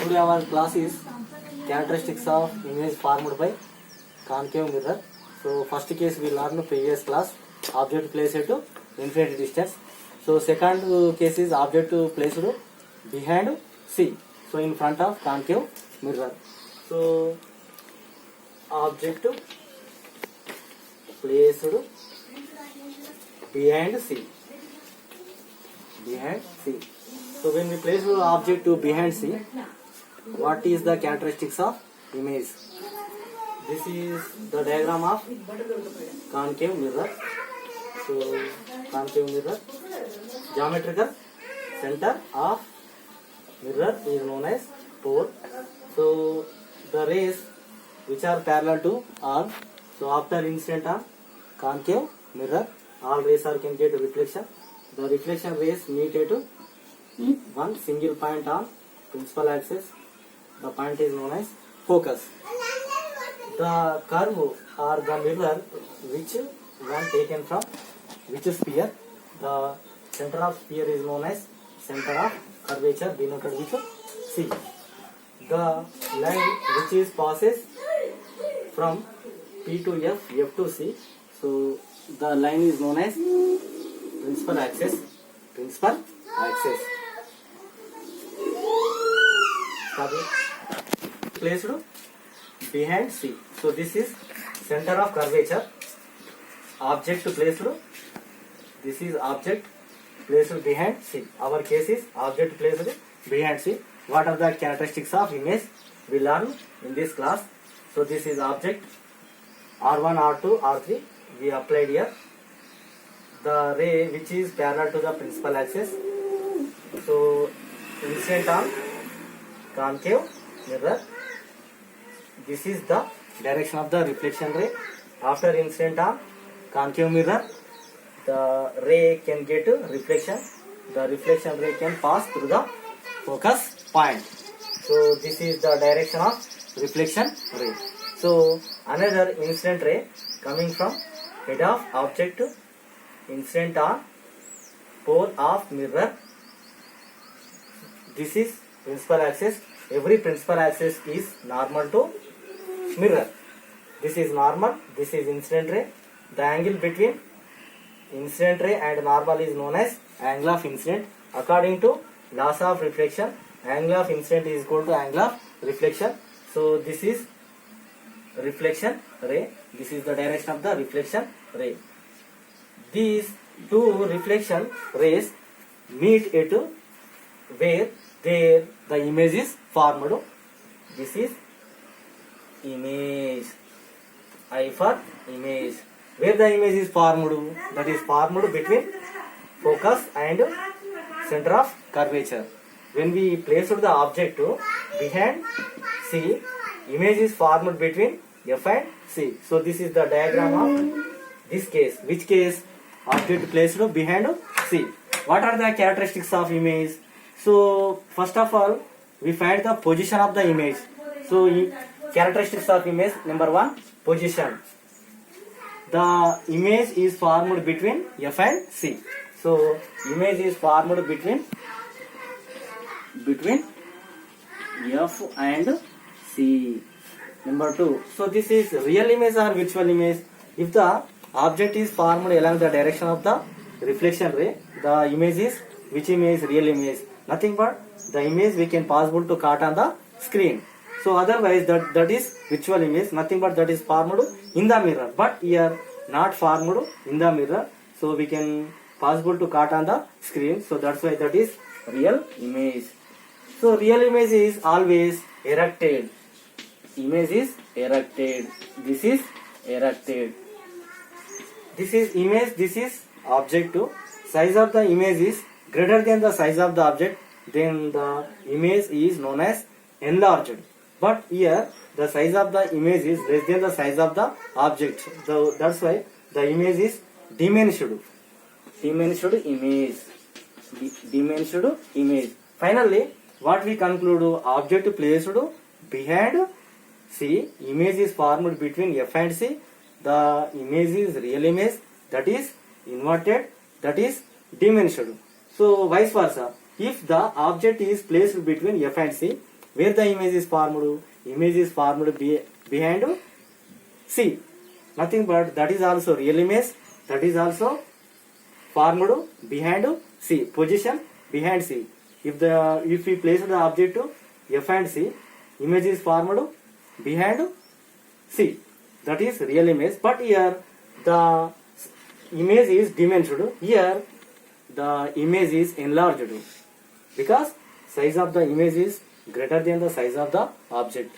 Today our class is characteristics of image formed by concave mirror. So first case we learned previous class, object placed to infinity distance. So second case is object placed behind C. So in front of concave mirror. So object placed behind C. Behind C. So when we place the object behind C, what is the characteristics of image? This is the diagram of concave mirror. So concave mirror, geometrical center of mirror is known as pole. So the rays which are parallel to R, so after incident on concave mirror, all rays are can get reflection. The reflection rays meet at one single point on principal axis. The point is known as focus. The curve or the mirror which one taken from which sphere, the center of sphere is known as center of curvature denoted with C. The line which is passes from P to F, F to C. So the line is known as principal axis. Principal axis. Placed behind C. So this is center of curvature. Object placed. This is object placed behind C. Our case is object placed behind C. What are the characteristics of image? We learn in this class. So this is object R1, R2, R3. We applied here. The ray which is parallel to the principal axis. So incident on concave mirror. This is the direction of the reflection ray. After incident on concave mirror, the ray can get reflection. The reflection ray can pass through the focus point. So this is the direction of reflection ray. So another incident ray coming from head of object to incident on pole of mirror. This is principal axis. Every principal axis is normal to mirror. This is normal. This is incident ray. The angle between incident ray and normal is known as angle of incident. According to laws of reflection, angle of incident is equal to angle of reflection. So this is reflection ray. This is the direction of the reflection ray. These two reflection rays meet at where there the image is formed. This is image. I for image. Where the image is formed, that is formed between focus and center of curvature. When we place the object behind C, image is formed between F and C. So this is the diagram of this case. Which case? Object placed behind C. What are the characteristics of image? So first of all, we find the position of the image. So characteristics of image, number one, position. The image is formed between F and C. So image is formed between F and C. Number two. So this is real image or virtual image. If the object is formed along the direction of the reflection ray, the image is which image? Real image. Nothing but the image we can possible to cut on the screen. So otherwise that is virtual image. Nothing but that is formed in the mirror. But here not formed in the mirror. So we can possible to cut on the screen. So that's why that is real image. So real image is always erected. Image is erected. This is erected. This is image. This is object. Size of the image is greater than the size of the object. Then the image is known as enlarged. But here the size of the image is less than the size of the object. So that's why the image is diminished. Diminished image. Diminished image. Finally, what we conclude? Object placed behind C. Image is formed between F and C. The image is real image. That is inverted. That is diminished. So vice versa. If the object is placed between F and C, where the image is formed? Image is formed behind C. Nothing but that is also real image, that is also formed behind C, position behind C. If we place the object F and C, image is formed behind C, that is real image. But here the image is diminished, here the image is enlarged because size of the image is greater than the size of the object.